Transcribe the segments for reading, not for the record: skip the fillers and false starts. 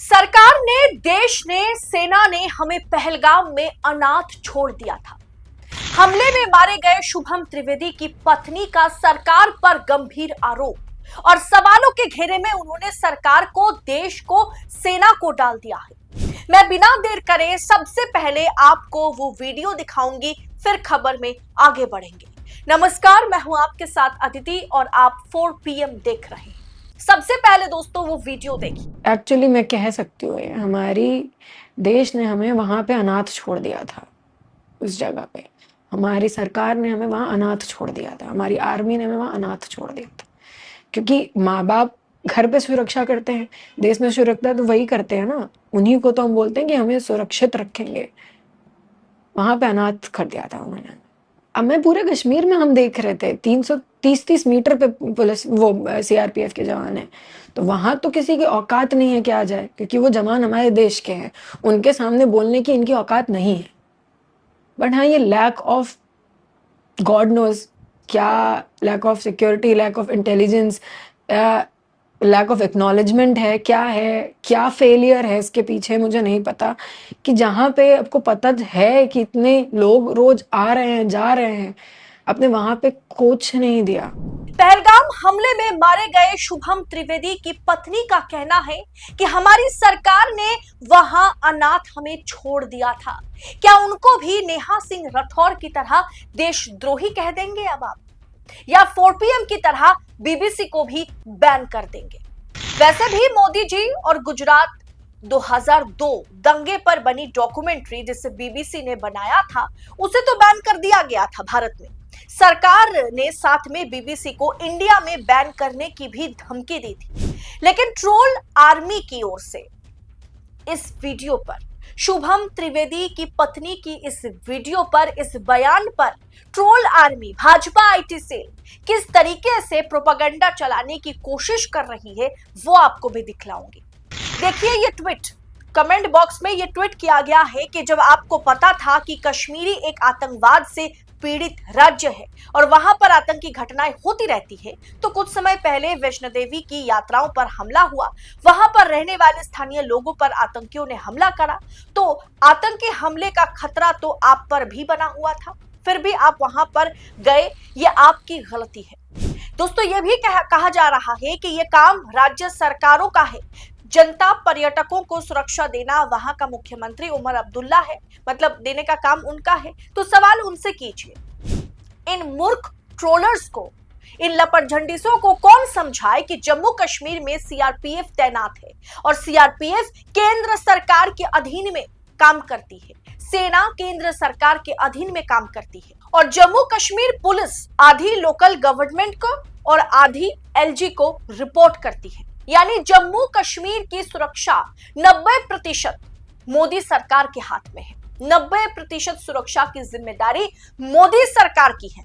सरकार ने, देश ने, सेना ने हमें पहलगाम में अनाथ छोड़ दिया था। हमले में मारे गए शुभम त्रिवेदी की पत्नी का सरकार पर गंभीर आरोप और सवालों के घेरे में उन्होंने सरकार को, देश को, सेना को डाल दिया है। मैं बिना देर करे सबसे पहले आपको वो वीडियो दिखाऊंगी, फिर खबर में आगे बढ़ेंगे। नमस्कार, मैं हूं आपके साथ अदिति और आप 4 PM देख रहे हैं। सबसे पहले दोस्तों वो वीडियो देखिए। एक्चुअली मैं कह सकती हूँ हमारी देश ने हमें वहाँ पे अनाथ छोड़ दिया था। उस जगह पे हमारी सरकार ने हमें वहाँ अनाथ छोड़ दिया था, हमारी आर्मी ने हमें वहाँ अनाथ छोड़ दिया था। क्योंकि माँ बाप घर पे सुरक्षा करते हैं, देश में सुरक्षा तो वही करते हैं ना, उन्हीं को तो हम बोलते हैं कि हमें सुरक्षित रखेंगे। वहाँ पे अनाथ कर दिया था उन्होंने। अब मैं पूरे कश्मीर में हम देख रहे थे 330 मीटर पे पुलिस वो CRPF के जवान है, तो वहां तो किसी की औकात नहीं है कि आ जाए, क्योंकि वो जवान हमारे देश के हैं, उनके सामने बोलने की इनकी औकात नहीं है। बट हाँ, ये लैक ऑफ गॉड नोज क्या, lack of security, lack of intelligence, lack of acknowledgement है, क्या फेलियर है इसके पीछे, मुझे नहीं पता। कि जहाँ पे आपको पता है कि इतने लोग रोज आ रहे हैं, जा रहे हैं, आपने वहां पे कुछ नहीं दिया। पहलगाम हमले में मारे गए शुभम त्रिवेदी की पत्नी का कहना है कि हमारी सरकार ने वहां अनाथ हमें छोड़ दिया था। क्या उनको भी नेहा सिंह राठौर की तरह देशद्रोही कह देंगे अब आप, या 4 PM की तरह BBC को भी बैन कर देंगे? वैसे भी मोदी जी और गुजरात 2002 दंगे पर बनी डॉक्यूमेंट्री जिसे BBC ने बनाया था, उसे तो बैन कर दिया गया था भारत में। सरकार ने साथ में BBC को इंडिया में बैन करने की भी धमकी दी थी, लेकिन ट्रोल आर्मी की ओर से इस वीडियो पर, शुभम त्रिवेदी की पत्नी की इस वीडियो पर, इस बयान पर troll army, Bhajpa IT cell किस तरीके से प्रोपेगेंडा चलाने की कोशिश कर रही है वो आपको भी दिखलाऊंगी। देखिए ये ट्वीट, कमेंट बॉक्स में ये ट्वीट किया गया है कि जब आपको पता था कि कश्मीरी एक आतंकवाद से पीड़ित राज्य है और वहां पर आतंकी घटनाएं होती रहती है, तो कुछ समय पहले वैष्णो देवी की यात्राओं पर हमला हुआ, वहां पर रहने वाले स्थानीय लोगों पर आतंकियों ने हमला करा, तो आतंकी हमले का खतरा तो आप पर भी बना हुआ था, फिर भी आप वहां पर गए, ये आपकी गलती है। दोस्तों ये भी कहा जा रहा है कि ये काम राज्य सरकारों का है, जनता, पर्यटकों को सुरक्षा देना वहां का मुख्यमंत्री उमर अब्दुल्ला है, मतलब देने का काम उनका है। तो सवाल उनसे कीजिए, इन मूर्ख ट्रोलर्स को, इन लपटझंडिसों को कौन समझाए कि जम्मू कश्मीर में CRPF तैनात है और CRPF केंद्र सरकार के अधीन में काम करती है, सेना केंद्र सरकार के अधीन में काम करती है, और जम्मू कश्मीर पुलिस आधी लोकल गवर्नमेंट को और आधी LG को रिपोर्ट करती है। यानी जम्मू कश्मीर की सुरक्षा 90% मोदी सरकार के हाथ में है। 90% सुरक्षा की जिम्मेदारी मोदी सरकार की है।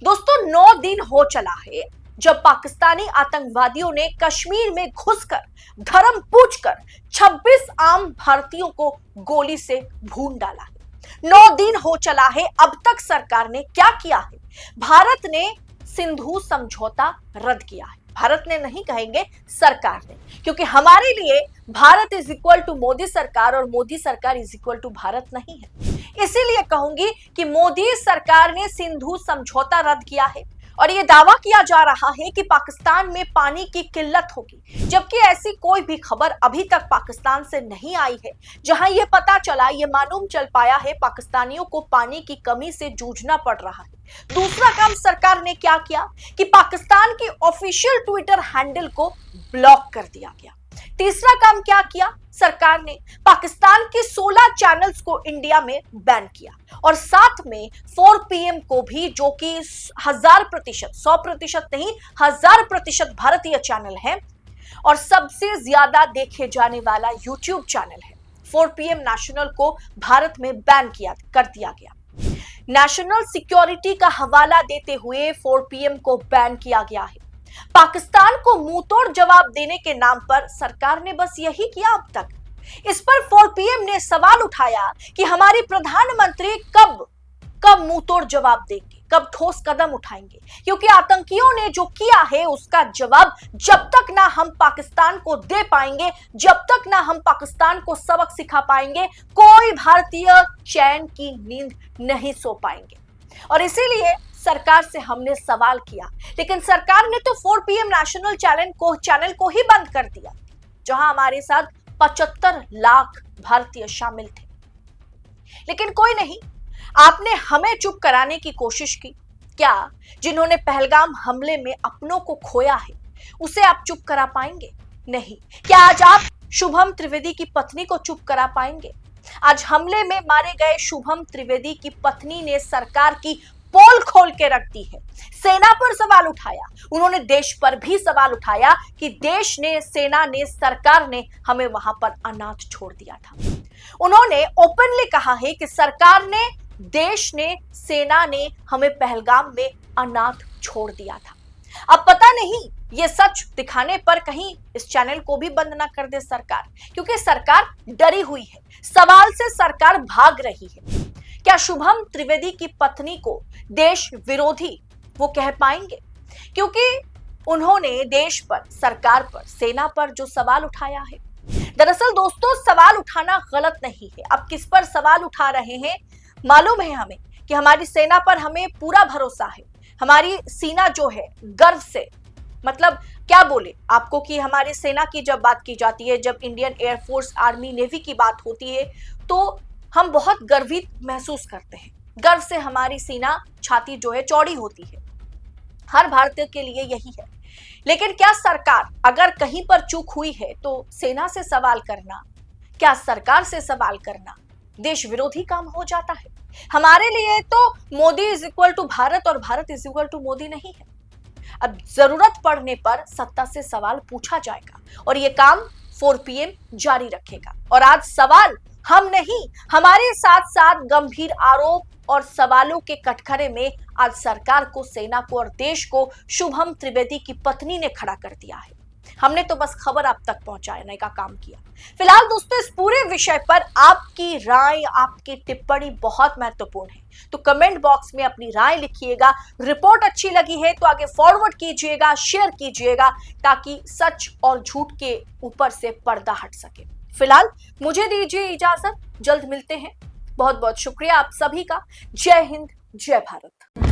दोस्तों 9 दिन हो चला है जब पाकिस्तानी आतंकवादियों ने कश्मीर में घुसकर, धर्म पूछकर 26 आम भारतीयों को गोली से भून डाला है। 9 दिन हो चला है, अब तक सरकार ने क्या किया है? भारत ने सिंधु समझौता रद्द किया है। भारत ने नहीं कहेंगे, सरकार ने, क्योंकि हमारे लिए Bharat is equal to Modi सरकार और मोदी सरकार इज इक्वल टू भारत नहीं है। इसीलिए कहूंगी कि मोदी सरकार ने सिंधु समझौता रद्द किया है और यह दावा किया जा रहा है कि पाकिस्तान में पानी की किल्लत होगी, जबकि ऐसी कोई भी खबर अभी तक पाकिस्तान से नहीं आई है जहां यह पता चला, यह मालूम चल पाया है पाकिस्तानियों को पानी की कमी से जूझना पड़ रहा है। दूसरा काम सरकार ने क्या किया कि पाकिस्तान की ऑफिशियल ट्विटर हैंडल को ब्लॉक कर दिया गया। तीसरा काम क्या किया सरकार ने? पाकिस्तान के 16 चैनल्स को इंडिया में बैन किया और साथ में 4 PM को भी, जो कि 1000%, 100% नहीं, 1000% भारतीय चैनल है और सबसे ज्यादा देखे जाने वाला YouTube चैनल है। 4 PM नेशनल को भारत में बैन कर दिया गया। नेशनल सिक्योरिटी का हवाला देते हुए 4 PM को बैन किया गया है। पाकिस्तान को मुंहतोड़ जवाब देने के नाम पर सरकार ने बस यही किया अब तक। इस पर 4 PM ने सवाल उठाया कि हमारी प्रधानमंत्री कब कब मुंह तोड़ जवाब देंगे, कब ठोस कदम उठाएंगे, क्योंकि आतंकियों ने जो किया है उसका जवाब जब तक ना हम पाकिस्तान को दे पाएंगे, जब तक ना हम पाकिस्तान को सबक सिखा पाएंगे, कोई भारतीय चैन की नींद नहीं सो पाएंगे। और इसीलिए सरकार से हमने सवाल किया, लेकिन सरकार ने तो 4 PM नेशनल चैनल को ही बंद कर दिया, जहां हमारे साथ 75 लाख भारतीय शामिल थे। लेकिन कोई नहीं, आपने हमें चुप कराने की कोशिश की। क्या जिन्होंने पहलगाम हमले में अपनों को खोया है उसे आप चुप करा पाएंगे? नहीं। क्या आज आप शुभम त्रिवेदी की पत्नी को चुप करा पाएंगे? आज हमले में मारे गए शुभम त्रिवेदी की पत्नी ने सरकार की पोल खोल के रख दी है, सेना पर सवाल उठाया, उन्होंने देश पर भी सवाल उठाया कि देश ने, सेना ने, सरकार ने हमें वहां पर अनाथ छोड़ दिया था। उन्होंने ओपनली कहा है कि सरकार ने, देश ने, सेना ने हमें पहलगाम में अनाथ छोड़ दिया था। अब पता नहीं ये सच दिखाने पर कहीं इस चैनल को भी बंद ना कर दे सरकार, क्योंकि सरकार डरी हुई है, सवाल से सरकार भाग रही है। क्या शुभम त्रिवेदी की पत्नी को देश विरोधी वो कह पाएंगे? क्योंकि उन्होंने देश पर, सरकार पर, सेना पर जो सवाल उठाया है। दरअसल दोस्तों, सवाल उठाना गलत नहीं है। अब किस पर सवाल उठा रहे हैं? मालूम है हमें कि हमारी सेना पर हमें पूरा भरोसा है। हमारी सेना जो है गर्व से, मतलब क्या बोले आपको कि हमारी सेना की जब बात की जाती है, जब इंडियन एयरफोर्स, आर्मी, नेवी की बात होती है, तो हम बहुत गर्वित महसूस करते हैं। गर्व से हमारी सेना, छाती जो है चौड़ी होती है। हर भारतीय के लिए यही है। लेकिन क्या सरकार, अगर कहीं पर चूक हुई है तो सेना से सवाल करना, क्या सरकार से सवाल करना देश विरोधी काम हो जाता है? हमारे लिए तो Modi is equal to Bharat और Bharat is equal to Modi नहीं है। अब जरूरत पड़ने पर सत्ता से सवाल पूछा जाएगा और ये काम 4 PM जारी रखेगा। और आज सवाल हम नहीं, हमारे साथ साथ गंभीर आरोप और सवालों के कटघरे में आज सरकार को, सेना को और देश को शुभम त्रिवेदी की पत्नी ने खड़ा कर दिया है। हमने तो बस खबर आप तक पहुंचाने का काम किया। फिलहाल दोस्तों, इस पूरे विषय पर आपकी राय, आपकी टिप्पणी बहुत महत्वपूर्ण है, तो कमेंट बॉक्स में अपनी राय लिखिएगा। रिपोर्ट अच्छी लगी है तो आगे फॉरवर्ड कीजिएगा, शेयर कीजिएगा, ताकि सच और झूठ के ऊपर से पर्दा हट सके। फिलहाल मुझे दीजिए इजाजत, जल्द मिलते हैं। बहुत बहुत शुक्रिया आप सभी का। जय हिंद, जय भारत।